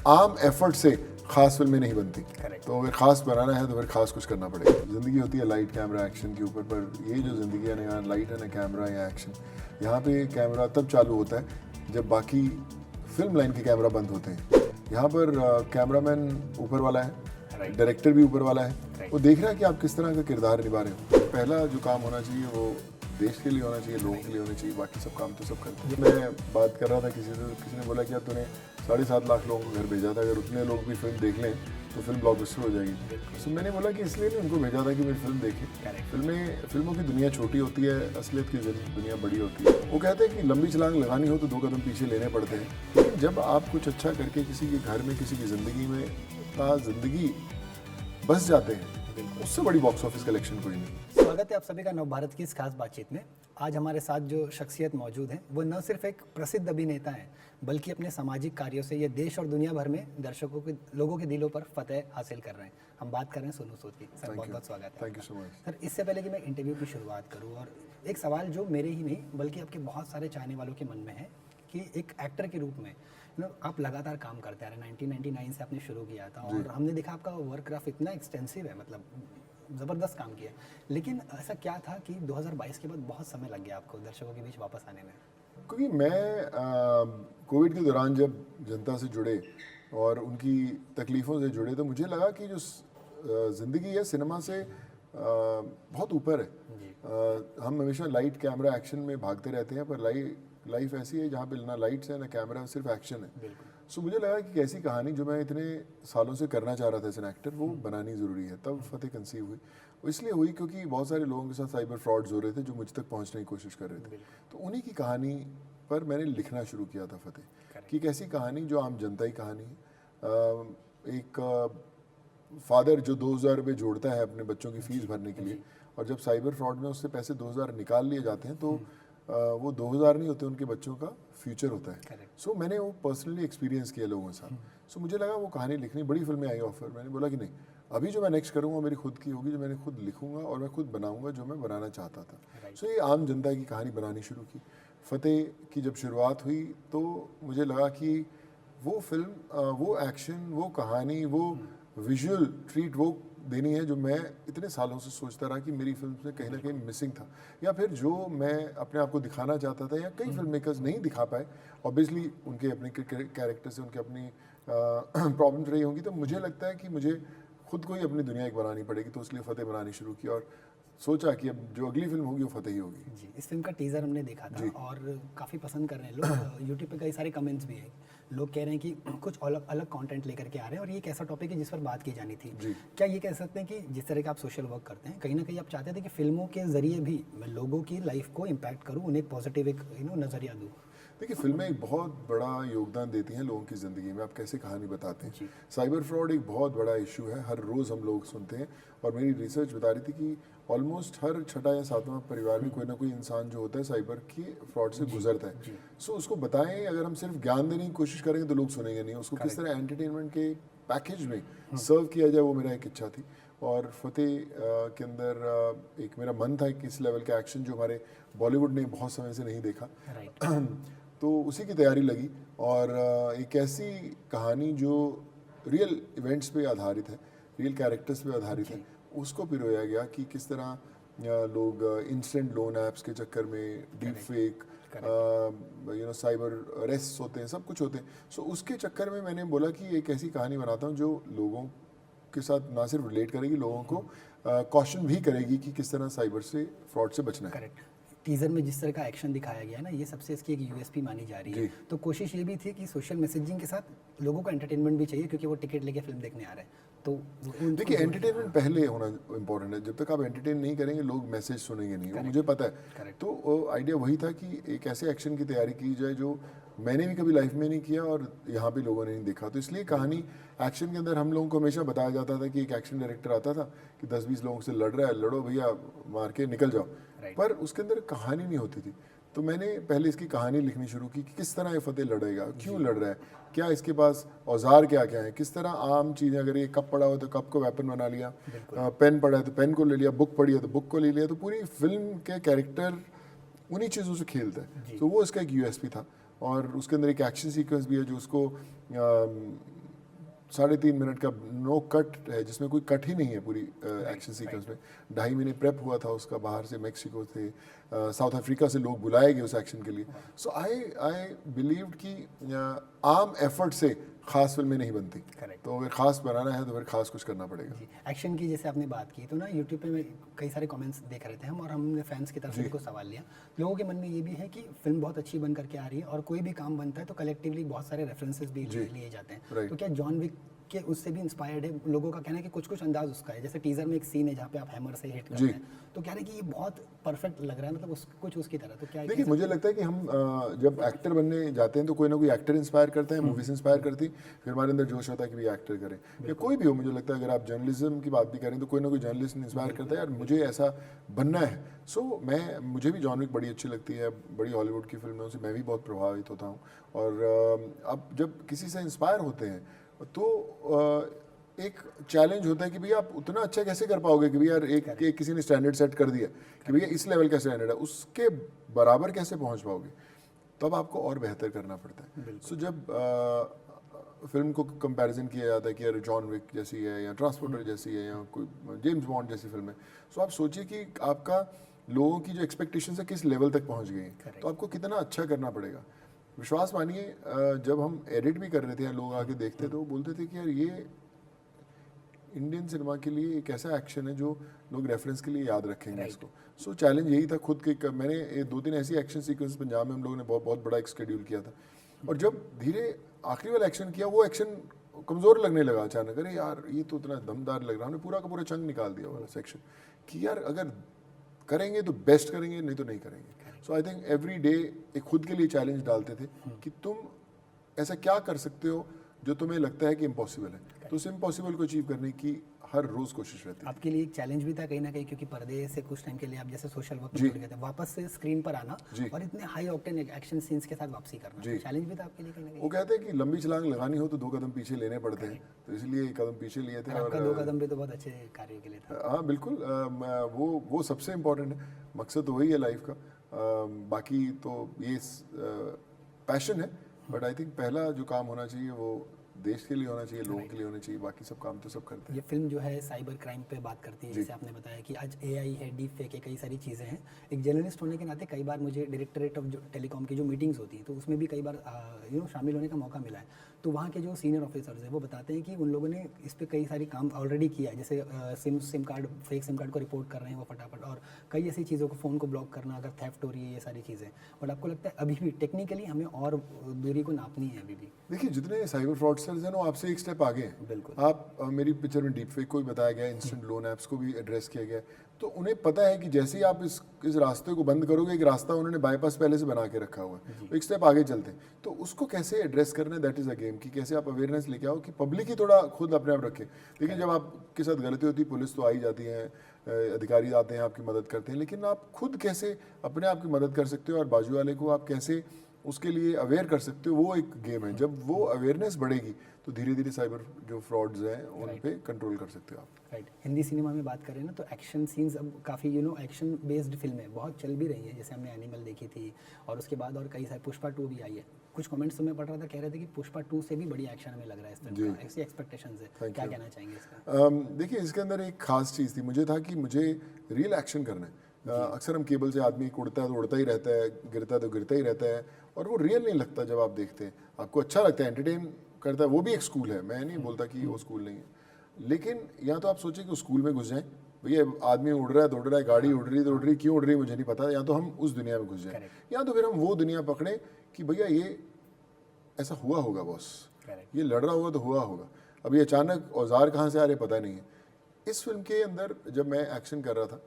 आम एफर्ट से खास फिल्में नहीं बनती। तो अगर खास बनाना है तो फिर खास कुछ करना पड़ेगा। ज़िंदगी होती है लाइट कैमरा एक्शन के ऊपर, पर ये जो ज़िंदगी है ना, यहाँ लाइट है ना कैमरा या एक्शन, यहाँ पे कैमरा तब चालू होता है जब बाकी फिल्म लाइन के कैमरा बंद होते हैं। यहाँ पर कैमरामैन ऊपर वाला है, डायरेक्टर भी ऊपर वाला है, वो देख रहा है कि आप किस तरह का किरदार निभा रहे हो। पहला जो काम होना चाहिए वो देश के लिए होना चाहिए, लोगों के लिए होना चाहिए, बाकी सब काम तो सब करते हैं। मैं बात कर रहा था किसी से, किसी ने बोला कि यार तूने 7.5 लाख लोगों को घर भेजा था, अगर उतने लोग भी फिल्म देख लें तो फिल्म ब्लॉकबस्टर हो जाएगी। तो मैंने बोला कि इसलिए नहीं उनको भेजा था कि मेरी फिल्म देखें। फिल्मों की दुनिया छोटी होती है, असलियत की दुनिया बड़ी होती है। वो कहते हैं कि लंबी छलांग लगानी हो तो 2 कदम पीछे लेने पड़ते हैं, लेकिन जब आप कुछ अच्छा करके किसी के घर में, किसी की ज़िंदगी बस जाते हैं, उससे बड़ी बॉक्स ऑफिस कलेक्शन कोई नहीं। स्वागत है आप सभी का नवभारत की इस खास बातचीत में। आज हमारे साथ जो शख्सियत मौजूद हैं वो न सिर्फ एक प्रसिद्ध अभिनेता हैं, बल्कि अपने सामाजिक कार्यों से ये देश और दुनिया भर में लोगों के दिलों पर फतेह हासिल कर रहे हैं। हम बात कर रहे हैं सोनू सूद की। सर बहुत बहुत स्वागत है। Thank you so much. Sir इससे पहले कि मैं इंटरव्यू की शुरुआत करूँ, और एक सवाल जो मेरे ही नहीं बल्कि आपके बहुत सारे चाहने वालों के मन में है कि एक एक्टर के रूप में आप लगातार काम करते आ रहे हैं। 1999 से आपने शुरू किया था और हमने देखा आपका वर्क ग्राफ इतना एक्सटेंसिव है, मतलब ज़बरदस्त काम किया। लेकिन ऐसा क्या था कि 2022 के बाद बहुत समय लग गया आपको दर्शकों के बीच वापस आने में? क्योंकि मैं कोविड के दौरान जब जनता से जुड़े और उनकी तकलीफ़ों से जुड़े, तो मुझे लगा कि जो ज़िंदगी है सिनेमा से बहुत ऊपर है। हम हमेशा लाइट कैमरा एक्शन में भागते रहते हैं, पर लाइफ ऐसी है जहाँ पे ना लाइट्स है ना कैमरा, सिर्फ एक्शन है। सो मुझे लगा कि ऐसी कहानी जो मैं इतने सालों से करना चाह रहा था एज एन एक्टर, वो बनानी ज़रूरी है। तब फतेह कंसीव हुई। इसलिए हुई क्योंकि बहुत सारे लोगों के साथ साइबर फ्रॉड्स हो रहे थे जो मुझ तक पहुंचने की कोशिश कर रहे थे। तो उन्हीं की कहानी पर मैंने लिखना शुरू किया था फतेह, कि एक ऐसी कहानी जो आम जनता की कहानी है। एक फादर जो 2,000 रुपये जोड़ता है अपने बच्चों की फ़ीस भरने के लिए, और जब साइबर फ्रॉड में उससे पैसे 2,000 निकाल लिए जाते हैं तो वो 2,000 नहीं होते, उनके बच्चों का फ्यूचर होता है। सो मैंने वो पर्सनली एक्सपीरियंस किया लोगों के साथ। सो मुझे लगा वो कहानी लिखनी, बड़ी फिल्में आई ऑफर, मैंने बोला कि नहीं, अभी जो मैं नेक्स्ट करूँगा मेरी खुद की होगी, जो मैंने खुद लिखूंगा और मैं खुद बनाऊंगा जो मैं बनाना चाहता था। सो ये आम जनता की कहानी बनानी शुरू की। फतेह की जब शुरुआत हुई तो मुझे लगा कि वो फिल्म, वो एक्शन, वो कहानी, वो विजुअल ट्रीट वो देनी है जो मैं इतने सालों से सोचता रहा कि मेरी फिल्म में कहीं ना कहीं मिसिंग था, या फिर जो मैं अपने आप को दिखाना चाहता था या कई फिल्म मेकर्स नहीं दिखा पाए। ऑब्वियसली उनके अपने कैरेक्टर से उनके अपनी प्रॉब्लम्स रही होंगी। तो मुझे लगता है कि मुझे खुद को ही अपनी दुनिया एक बनानी पड़ेगी, तो इसलिए फतेह बनानी शुरू की और सोचा कि अब जो अगली फिल्म होगी वो फतेह ही होगी। जी, इस फिल्म का टीज़र हमने देखा था और काफ़ी पसंद कर रहे हैं लोग। यूट्यूब पे कई सारे कमेंट्स भी हैं, लोग कह रहे हैं कि कुछ अलग अलग कंटेंट लेकर के आ रहे हैं और ये एक ऐसा टॉपिक है जिस पर बात की जानी थी। क्या ये कह सकते हैं कि जिस तरह का आप सोशल वर्क करते हैं, कहीं ना कहीं आप चाहते थे कि फिल्मों के जरिए भी मैं लोगों की लाइफ को इम्पैक्ट करूँ, उन्हें पॉजिटिव एक नज़रिया दूँ? देखिए, फिल्में एक बहुत बड़ा योगदान देती हैं लोगों की ज़िंदगी में। आप कैसे कहानी बताते हैं। साइबर फ्रॉड एक बहुत बड़ा इशू है, हर रोज़ हम लोग सुनते हैं, और मेरी रिसर्च बता रही थी कि ऑलमोस्ट हर 6ठा या 7वां परिवार में कोई ना कोई इंसान जो होता है साइबर की फ्रॉड से गुजरता है। सो उसको बताएं, अगर हम सिर्फ ज्ञान देने की कोशिश करेंगे तो लोग सुनेंगे नहीं, उसको किस तरह एंटरटेनमेंट के पैकेज में सर्व किया जाए, वो मेरा एक इच्छा थी। और फतेह के अंदर एक मेरा मन था कि इस लेवल का एक्शन जो हमारे बॉलीवुड ने बहुत समय से नहीं देखा, तो उसी की तैयारी लगी। और एक ऐसी कहानी जो रियल इवेंट्स पे आधारित है, रियल कैरेक्टर्स पे आधारित है, उसको पिरोया गया कि किस तरह लोग इंस्टेंट लोन ऐप्स के चक्कर में डीप फेक, साइबर अरेस्ट होते हैं, सब कुछ होते हैं। सो उसके चक्कर में मैंने बोला कि एक ऐसी कहानी बनाता हूँ जो लोगों के साथ ना सिर्फ रिलेट करेगी, लोगों को कॉशन भी करेगी कि किस तरह साइबर से, फ्रॉड से बचना है। टीज़र में जिस तरह का एक्शन दिखाया गया है ना, ये सबसे इसकी एक यूएसपी मानी जा रही है। तो कोशिश ये भी थी कि सोशल मैसेजिंग के साथ लोगों को एंटरटेनमेंट भी चाहिए, क्योंकि वो टिकट लेके फिल्म देखने आ रहे हैं। तो देखिए, एंटरटेनमेंट पहले होना इम्पोर्टेंट है। जब तक आप एंटरटेन नहीं करेंगे लोग मैसेज सुनेंगे नहीं, वो मुझे पता है। तो आइडिया वही था कि एक ऐसे एक्शन की तैयारी की जाए जो मैंने भी कभी लाइफ में नहीं किया और यहाँ भी लोगों ने नहीं देखा। तो इसलिए कहानी एक्शन के अंदर हम लोगों को हमेशा बताया जाता था कि एक एक्शन डायरेक्टर आता था कि 10-20 लोगों से लड़ रहा है, लड़ो भैया, मार के निकल जाओ, पर उसके अंदर कहानी नहीं होती थी। तो मैंने पहले इसकी कहानी लिखनी शुरू की कि किस तरह ये फतेह लड़ेगा, क्यों लड़ रहा है, क्या इसके पास औजार क्या क्या है, किस तरह आम चीज़ें, अगर ये कप पड़ा हो तो कप को वेपन बना लिया, पेन पड़ा है तो पेन को ले लिया, बुक पड़ी है तो बुक को ले लिया। तो पूरी फिल्म के कैरेक्टर उन्हीं चीज़ों से खेलता है। तो वो इसका एक यूएसपी था। और उसके अंदर एक एक्शन सीक्वेंस भी है जो उसको 3.5 मिनट का नो कट है, जिसमें कोई कट ही नहीं है पूरी एक्शन सीक्वेंस में। 2.5 महीने प्रेप हुआ था उसका, बाहर से मैक्सिको थे, साउथ अफ्रीका से लोग बुलाए गए उस एक्शन के लिए। सो आई बिलीव्ड कि आम एफर्ट से खास फिल्में नहीं बनती, Correct. तो अगर खास बनाना है तो फिर खास कुछ करना पड़ेगा। जी, एक्शन की जैसे आपने बात की तो ना यूट्यूब पे मैं कई सारे कमेंट्स देख रहे थे हम, और हमने फैंस की तरफ से को सवाल लिया। लोगों के मन में ये भी है कि फिल्म बहुत अच्छी बन करके आ रही है, और कोई भी काम बनता है तो कलेक्टिवली बहुत सारे रेफरेंसेस भी लिए जाते हैं। Right. तो क्या जॉन विक के उससे भी इंस्पायर्ड है? लोगों का कहना है कि कुछ कुछ अंदाज उसका है, जैसे टीजर में एक सीन है जहाँ पे आप हैमर से हिट करते हैं, तो कह रहे हैं कि ये बहुत परफेक्ट लग रहा है, मतलब कुछ उसकी तरह। तो क्या देखिए, मुझे लगता है कि हम जब एक्टर बनने जाते हैं तो कोई ना कोई एक्टर इंस्पायर करता है, मूवीज इंस्पायर करती, फिर हमारे अंदर जोश होता है कि भी एक्टर करें, या कोई भी हो। मुझे लगता है अगर आप जर्नलिज्म की बात भी करें तो कोई ना कोई जर्नलिस्ट इंस्पायर करता है, यार मुझे ऐसा बनना है। सो मुझे भी जॉन विक बड़ी अच्छी लगती है, बड़ी हॉलीवुड की फिल्मों से मैं भी बहुत प्रभावित होता हूँ। और अब जब किसी से इंस्पायर होते हैं तो एक चैलेंज होता है कि भैया आप उतना अच्छा कैसे कर पाओगे कि भैया यार एक किसी ने स्टैंडर्ड सेट कर दिया कि भैया इस लेवल का स्टैंडर्ड है, उसके बराबर कैसे पहुंच पाओगे? तब आपको और बेहतर करना पड़ता है। सो जब फिल्म को कंपैरिजन किया जाता है कि यार जॉन विक जैसी है, या ट्रांसपोर्टर जैसी है, या कोई जेम्स बॉन्ड जैसी फिल्म है, सो आप सोचिए कि आपका लोगों की जो एक्सपेक्टेशन है किस लेवल तक पहुँच गई है, तो आपको कितना अच्छा करना पड़ेगा। विश्वास मानिए, जब हम एडिट भी कर रहे थे, लोग आके देखते तो बोलते थे कि यार ये इंडियन सिनेमा के लिए एक ऐसा एक्शन है जो लोग रेफरेंस के लिए याद रखेंगे इसको। सो चैलेंज यही था खुद के। मैंने ये 2-3 ऐसी एक्शन सीक्वेंस पंजाब में हम लोगों ने बहुत बड़ा एक शेड्यूल किया था, और जब धीरे आखिरी वाला एक्शन किया, वो एक्शन कमज़ोर लगने लगा अचानक। अरे यार ये तो इतना दमदार लग रहा है, हमने पूरा का पूरा चंक निकाल दिया वाला सेक्शन कि यार अगर करेंगे तो बेस्ट करेंगे, नहीं तो नहीं करेंगे। सो आई थिंक एवरी डे एक खुद के लिए चैलेंज डालते थे कि तुम ऐसा क्या कर सकते हो जो तुम्हें लगता है कि इम्पॉसिबल है, तो उस इम्पॉसिबल को अचीव करने की हर रोज कोशिश रहती है। आपके लिए एक चैलेंज भी था कहीं ना कहीं, क्योंकि पर्दे से कुछ टाइम के लिए आप जैसे सोशल वर्क में जुड़ गए थे, वापस से स्क्रीन पर आना और इतने हाई ऑक्टेन एक्शन सीन्स के साथ वापसी करना, चैलेंज भी था आपके लिए कहीं ना कहीं? वो कहते हैं कि लंबी छलांग लगानी हो तो 2 कदम पीछे लेने पड़ते हैं, तो इसलिए 1 कदम पीछे लिए थे। और आपका 2 कदम भी तो बहुत अच्छे कार्य के लिए था। हाँ बिल्कुल, वो सबसे इम्पोर्टेंट है, मकसद तो वही है लाइफ का। बाकी तो ये पैशन है, बट आई थिंक पहला जो काम होना चाहिए वो देश के लिए होना चाहिए, लोगों के लिए होना चाहिए, बाकी सब काम तो सब करते हैं। ये फिल्म जो है साइबर क्राइम पे बात करती है, जैसे आपने बताया कि आज एआई है, डीप फेक है, कई सारी चीज़ें हैं। एक जर्नलिस्ट होने के नाते कई बार मुझे डायरेक्टरेट ऑफ टेलीकॉम की जो मीटिंग्स होती हैं तो उसमें भी कई बार शामिल होने का मौका मिला है। तो वहाँ के जो सीनियर ऑफिसर्स हैं वो बताते हैं कि उन लोगों ने इस पर कई सारी काम ऑलरेडी किया है, जैसे SIM card, fake SIM card को रिपोर्ट कर रहे हैं वो फटाफट, और कई ऐसी चीज़ों को, फ़ोन को ब्लॉक करना अगर थेफ्ट हो रही है, ये सारी चीज़ें। बट आपको लगता है अभी भी टेक्निकली हमें और दूरी को नापनी है अभी भी? देखिए, जितने साइबर फ्रॉडस्टर्स हैं वो आपसे एक स्टेप आगे हैं। बिल्कुल। आप मेरी पिक्चर में डीप फेक को भी बताया गया, इंस्टेंट लोन ऐप्स को भी एड्रेस किया गया, तो उन्हें पता है कि जैसे ही आप इस रास्ते को बंद करोगे, एक रास्ता उन्होंने बाईपास पहले से बना के रखा हुआ है, तो एक स्टेप आगे चलते हैं। तो उसको कैसे एड्रेस करना है, दैट इज़ अ गेम, कि कैसे आप अवेयरनेस लेके आओ कि पब्लिक ही थोड़ा खुद अपने आप रखे। देखिए, जब आपके साथ गलती होती है, पुलिस तो आई जाती है, अधिकारी आते हैं, आपकी मदद करते हैं, लेकिन आप खुद कैसे अपने आप की मदद कर सकते हो और बाजू वाले को आप कैसे उसके लिए अवेयर कर सकते हो, वो एक गेम है। जब वो अवेयरनेस बढ़ेगी तो धीरे धीरे साइबर जो फ्रॉड्स हैं उन पे कंट्रोल कर सकते हो आप। राइट। हिंदी सिनेमा में बात करें ना तो एक्शन सीन्स अब काफ़ी एक्शन बेस्ड फिल्में बहुत चल भी रही हैं, जैसे हमने एनिमल देखी थी और उसके बाद और कई सारे, पुष्पा 2 भी आई है। कुछ कमेंट्स में पढ़ रहा था, कह रहे थे कि पुष्पा 2 से भी बड़ी एक्शन हमें लग रहा है इस फिल्म का, ऐसी एक्सपेक्टेशंस है, क्या कहना चाहेंगे इसका? देखिए, इसके अंदर एक खास चीज़ थी, मुझे था कि मुझे रियल एक्शन करना है। अक्सर हम केबल से आदमी उड़ता है तो उड़ता ही रहता है, गिरता है तो गिरता ही रहता है, और वो रियल नहीं लगता जब आप देखते हैं। आपको अच्छा लगता है, एंटरटेन करता है, वो भी एक स्कूल है, मैं नहीं बोलता कि वो स्कूल नहीं है, लेकिन या तो आप सोचें कि उस स्कूल में घुस जाएं, भैया आदमी उड़ रहा है तो उड़ रहा है, गाड़ी उड़ रही है तो उड़ रही है, क्यों उड़ रही है मुझे नहीं पता, या तो हम उस दुनिया में घुस जाएं, या तो फिर हम वो दुनिया पकड़ें कि भैया ये ऐसा हुआ होगा बॉस, ये लड़ रहा होगा तो हुआ होगा, अभी अचानक औजार कहाँ से आ रहे पता नहीं है। इस फिल्म के अंदर जब मैं एक्शन कर रहा था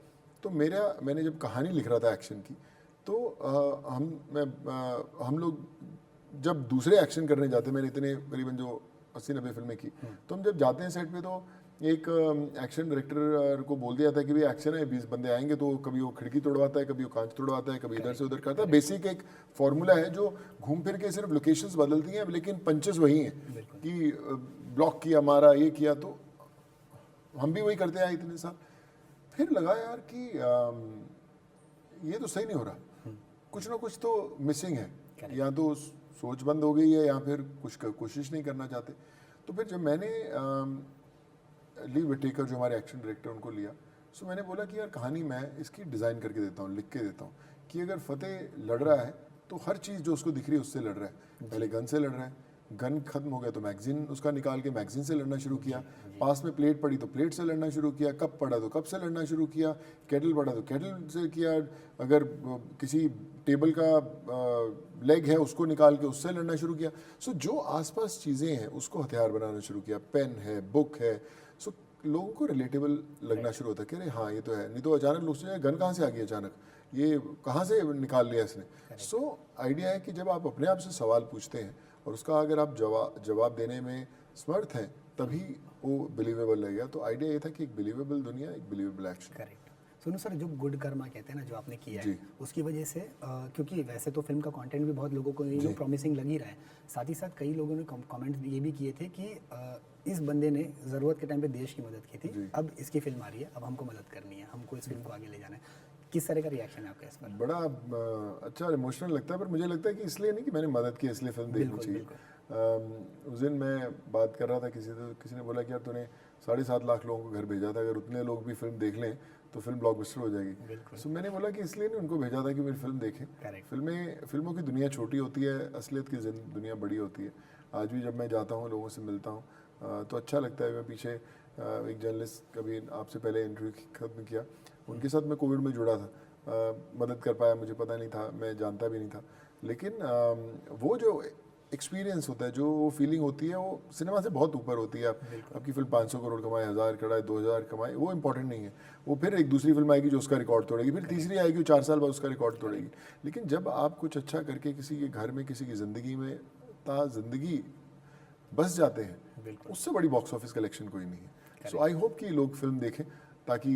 तो मैंने जब कहानी लिख रहा था एक्शन की, तो हम लोग जब दूसरे एक्शन करने जाते, मैंने इतने करीबन जो 80-90 फिल्में की, तो हम जब जाते हैं सेट पे तो एक एक्शन डायरेक्टर को बोल दिया था कि भाई एक्शन है, 20 बंदे आएंगे, तो कभी वो खिड़की तोड़वाता है, कभी वो कांच तोड़वाता है, कभी इधर से उधर करता है। बेसिक एक फॉर्मूला है जो घूम फिर के सिर्फ लोकेशंस बदलती हैं, लेकिन पंचेस वही हैं कि ब्लॉक किया, मारा, ये किया, तो हम भी वही करते आए इतने साल। फिर लगा यार कि ये तो सही नहीं हो रहा, कुछ ना कुछ तो मिसिंग है, या तो सोच बंद हो गई है या फिर कुछ कोशिश नहीं करना चाहते। तो फिर जब मैंने ली विटेकर जो हमारे एक्शन डायरेक्टर उनको लिया, सो मैंने बोला कि यार कहानी मैं इसकी डिज़ाइन करके देता हूँ, लिख के देता हूँ कि अगर फतेह लड़ रहा है तो हर चीज़ जो उसको दिख रही है उससे लड़ रहा है। पहले गन से लड़ रहा है, गन खत्म हो गया तो मैगजीन उसका निकाल के मैगजीन से लड़ना शुरू किया, पास में प्लेट पड़ी तो प्लेट से लड़ना शुरू किया, कप पड़ा तो कप से लड़ना शुरू किया, केटल पड़ा तो केटल से किया, अगर किसी टेबल का लेग है उसको निकाल के उससे लड़ना शुरू किया। सो जो आसपास चीज़ें हैं उसको हथियार बनाना शुरू किया, पेन है, बुक है। सो लोगों को रिलेटेबल लगना शुरू होता है कि अरे हाँ ये तो है, नहीं तो अचानक लोग सोचेंगे गन कहाँ से आ गई अचानक, ये कहाँ से निकाल लिया इसने। सो आइडिया है कि जब आप अपने आप से सवाल पूछते हैं और उसका अगर आप जवाब देने में समर्थ हैं तभी वो बिलीवेबल लगेगा। तो आइडिया ये था कि एक बिलीवेबल दुनिया, एक बिलीवेबल एक्शन। करेक्ट। सुनो सर, जो गुड कर्मा कहते हैं ना, जो आपने किया है जी। उसकी वजह से क्योंकि वैसे तो फिल्म का कंटेंट भी बहुत लोगों को ये प्रॉमिसिंग लग ही रहा है, साथ ही साथ कई लोगों ने कमेंट्स ये भी किए थे कि इस बंदे ने ज़रूरत के टाइम पे देश की मदद की थी, अब इसकी फिल्म आ रही है, अब हमको मदद करनी है, हमको इस फिल्म को आगे ले जाना है। किस तरह का रिएक्शन है आपका इस पर? बड़ा अच्छा इमोशनल लगता है, पर मुझे लगता है कि इसलिए नहीं कि मैंने मदद की इसलिए फिल्म देखनी चाहिए। उस दिन मैं बात कर रहा था किसी ने बोला कि यार तूने 7.5 लाख लोगों को घर भेजा था, अगर उतने लोग भी फिल्म देख लें तो फिल्म ब्लॉकबस्टर हो जाएगी। सो मैंने बोला कि इसलिए नहीं उनको भेजा था कि मेरी फिल्म देखें। फिल्मों की दुनिया छोटी होती है, असलियत की दुनिया बड़ी होती है। आज भी जब मैं जाता हूँ, लोगों से मिलता हूँ तो अच्छा लगता है। मैं पीछे एक जर्नलिस्ट कभी आपसे पहले इंटरव्यू खत्म किया, उनके साथ मैं कोविड में जुड़ा था, मदद कर पाया, मुझे पता नहीं था, मैं जानता भी नहीं था। लेकिन वो जो एक्सपीरियंस होता है, जो वो फीलिंग होती है, वो सिनेमा से बहुत ऊपर होती है। आपकी फिल्म 500 करोड़ कमाए, 1000 कमाए, 2000 कमाए, वो इंपॉर्टेंट नहीं है। वो फिर एक दूसरी फिल्म आएगी जो उसका रिकॉर्ड तोड़ेगी, फिर तीसरी आएगी 4 साल बाद उसका रिकॉर्ड तोड़ेगी। लेकिन जब आप कुछ अच्छा करके किसी के घर में, किसी की ज़िंदगी में ज़िंदगी बस जाते हैं, उससे बड़ी बॉक्स ऑफिस कलेक्शन कोई नहीं है। सो आई होप कि लोग फिल्म देखें, ताकि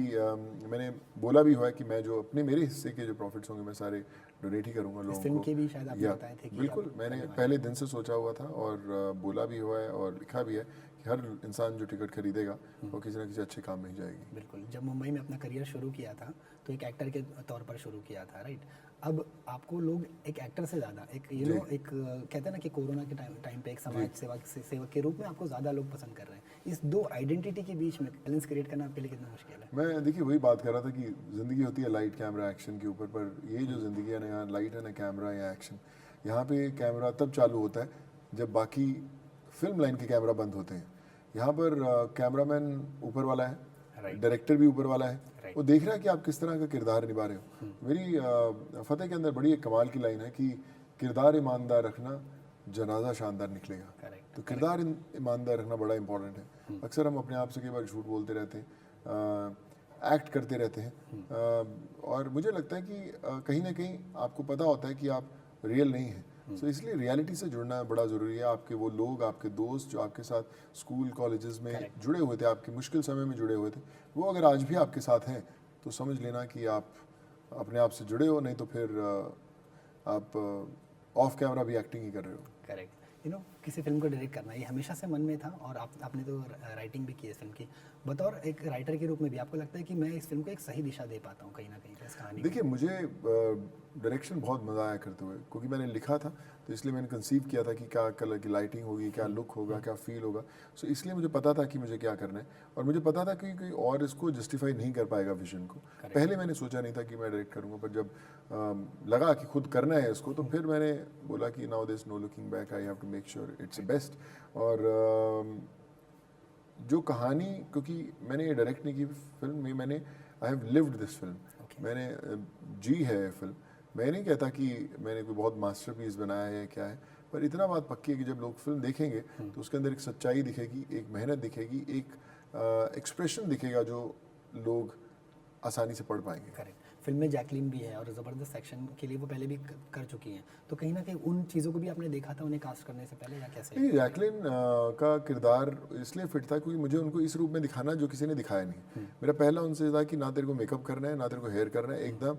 मैंने बोला भी हुआ है कि मैं जो मेरे हिस्से के जो प्रॉफिट्स होंगे मैं सारे डोनेट ही करूंगा लोगों फिल्म को। के भी शायद आपने बताए थे कि बिल्कुल, मैंने पहले दिन से सोचा हुआ था और बोला भी हुआ है और लिखा भी है कि हर इंसान जो टिकट खरीदेगा वो किसी ना किसी अच्छे काम में ही जाएगी। बिल्कुल। जब मुंबई में अपना करियर शुरू किया था तो एक एक्टर के तौर पर शुरू किया था, राइट? अब आपको लोग एक एक्टर से ज़्यादा एक एक कहते हैं ना कि कोरोना के टाइम पे एक समाज सेवक के रूप में आपको ज़्यादा लोग पसंद कर रहे हैं। इस दो आइडेंटिटी के बीच में बैलेंस क्रिएट करना आपके लिए कितना मुश्किल है? मैं देखिए वही बात कर रहा था कि ज़िंदगी होती है लाइट कैमरा एक्शन के ऊपर, पर ये जो ज़िंदगी है ना, यहाँ लाइट है ना कैमरा या एक्शन। यहाँ पे कैमरा तब चालू होता है जब बाकी फिल्म लाइन के कैमरा बंद होते हैं। यहाँ पर कैमरामैन ऊपर वाला है, डायरेक्टर भी ऊपर वाला है, वो देख रहा है कि आप किस तरह का किरदार निभा रहे हो। मेरी फतेह के अंदर बड़ी एक कमाल की लाइन है कि किरदार ईमानदार रखना, जनाजा शानदार निकलेगा। तो किरदार ईमानदार रखना बड़ा इंपॉर्टेंट है। अक्सर हम अपने आप से कई बार झूठ बोलते रहते हैं, एक्ट करते रहते हैं, और मुझे लगता है कि कहीं ना कहीं आपको पता होता है कि आप रियल नहीं हैं। सो इसलिए रियलिटी से जुड़ना बड़ा ज़रूरी है। आपके वो लोग, आपके दोस्त जो आपके साथ स्कूल कॉलेजेस में जुड़े हुए थे, आपके मुश्किल समय में जुड़े हुए थे, वो अगर आज भी आपके साथ हैं तो समझ लेना कि आप अपने आप से जुड़े हो, नहीं तो फिर आप ऑफ कैमरा भी एक्टिंग ही कर रहे हो। करेक्ट। किसी फिल्म को डायरेक्ट करना ये हमेशा से मन में था, और आपने तो राइटिंग भी की है इस फिल्म की। बतौर एक राइटर के रूप में भी आपको लगता है कि मैं इस फिल्म को एक सही दिशा दे पाता हूँ कहीं ना कहीं इस कहानी? देखिए, मुझे डायरेक्शन बहुत मज़ा आया करते हुए, क्योंकि मैंने लिखा था तो इसलिए मैंने कंसीव किया था कि क्या कलर की लाइटिंग होगी, क्या लुक होगा, क्या फील होगा। सो इसलिए मुझे पता था कि मुझे क्या करना है, और मुझे पता था कि कोई और इसको जस्टिफाई नहीं कर पाएगा विजन को। पहले मैंने सोचा नहीं था कि मैं डायरेक्ट करूँगा, पर जब लगा कि खुद करना है इसको, तो फिर मैंने बोला कि now there is no looking back, I have to make sure it's best. और जो कहानी, क्योंकि मैंने ये डायरेक्ट नहीं की फिल्म में, मैंने I have lived this film, मैंने जी है फिल्म। मैं नहीं कहता कि मैंने कोई बहुत मास्टरपीस बनाया है क्या है, पर इतना बात पक्की है कि जब लोग फिल्म देखेंगे तो उसके अंदर एक सच्चाई दिखेगी, एक मेहनत दिखेगी, एक एक्सप्रेशन दिखेगा जो लोग आसानी से पढ़ पाएंगे। करेक्ट। फिल्म में जैकलीन भी है और ज़बरदस्त एक्शन के लिए वो पहले भी कर चुकी हैं, तो कहीं ना कहीं उन चीज़ों को भी आपने देखा था उन्हें कास्ट करने से पहले, या कैसे? नहीं, जैकलीन का किरदार इसलिए फिट था क्योंकि मुझे उनको इस रूप में दिखाना जो किसी ने दिखाया नहीं। मेरा पहला उनसे था कि ना तेरे को मेकअप करना है, ना तेरे को हेयर करना है, एकदम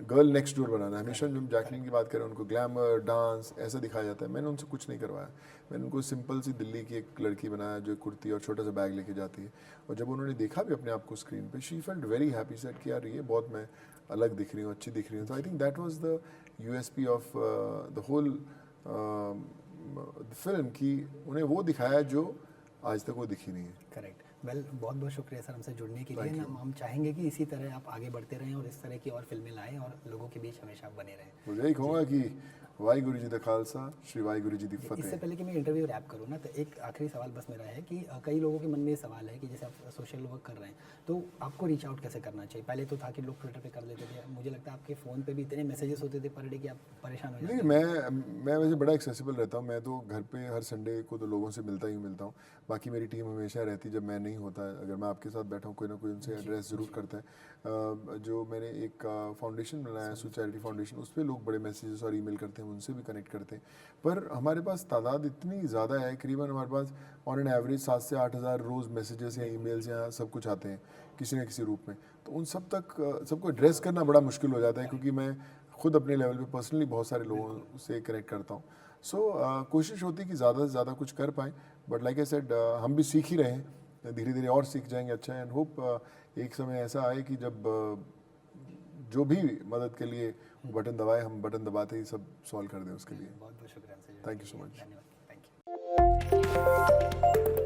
गर्ल नेक्स्ट डोर बनाना है। हमेशा जब जैकलीन की बात करें उनको ग्लैमर, डांस ऐसा दिखाया जाता है। मैंने उनसे कुछ नहीं करवाया, मैंने उनको सिंपल सी दिल्ली की एक लड़की बनाया जो कुर्ती और छोटा सा बैग लेके जाती है। और जब उन्होंने देखा भी अपने आप को स्क्रीन पे, she felt very happy, said कि यार ये बहुत मैं अलग दिख रही हूँ, अच्छी दिख रही हूँ। तो I think that was the USP of the whole film, कि उन्हें वो दिखाया जो आज तक वो दिखी नहीं है। करेक्ट। वेल, बहुत बहुत शुक्रिया सर हमसे जुड़ने के लिए ना। हम चाहेंगे कि इसी तरह आप आगे बढ़ते रहें और इस तरह की और फिल्में लाएं और लोगों के बीच हमेशा आप बने रहें। मुझे यही कहूँगा कि वाहिगुरु जी दा खालसा, श्री वाहिगुरु जी दी इससे फतेह। पहले कि मैं इंटरव्यू रैप करूँ ना, तो एक आखिरी सवाल बस मेरा है कि कई लोगों के मन में ये सवाल है कि जैसे आप सोशल वर्क कर रहे हैं तो आपको रीच आउट कैसे करना चाहिए। पहले तो था कि लोग ट्विटर पे कर लेते थे, मुझे लगता है आपके फ़ोन पे भी इतने मैसेजेस होते थे पर डे कि आप परेशान हो जाते नहीं, मैं वैसे बड़ा एक्सेसिबल रहता हूँ। मैं तो घर पे हर संडे को तो लोगों से मिलता हूँ। बाकी मेरी टीम हमेशा रहती है, जब मैं नहीं होता है, अगर मैं आपके साथ बैठा हूँ, कोई ना कोई उनसे एड्रेस ज़रूर करता है। जो मैंने एक फाउंडेशन बनाया है, चैरिटी फाउंडेशन, उस पर लोग बड़े मैसेजेस और ईमेल करते हैं, उनसे भी कनेक्ट करते हैं। पर हमारे पास तादाद इतनी ज़्यादा है, करीबन हमारे पास ऑन एन एवरेज 7 से 8 हज़ार रोज़ मैसेजेस या ईमेल्स या सब कुछ आते हैं किसी न किसी रूप में। तो उन सब तक सबको एड्रेस करना बड़ा मुश्किल हो जाता है, क्योंकि मैं खुद अपने लेवल पे पर्सनली बहुत सारे लोगों से कनेक्ट करता हूँ। सो कोशिश होती है कि ज़्यादा से ज़्यादा कुछ कर पाएँ, बट लाइक आई सेड हम भी सीख ही रहे हैं, धीरे धीरे और सीख जाएंगे। अच्छा, एंड होप एक समय ऐसा आए कि जब जो भी मदद के लिए बटन दबाए, हम बटन दबाते ही सब सॉल्व कर दें उसके लिए। बहुत बहुत शुक्रिया हमसे जुड़ने थैंक यू के सो लिए। मच। धन्यवाद। Thank you.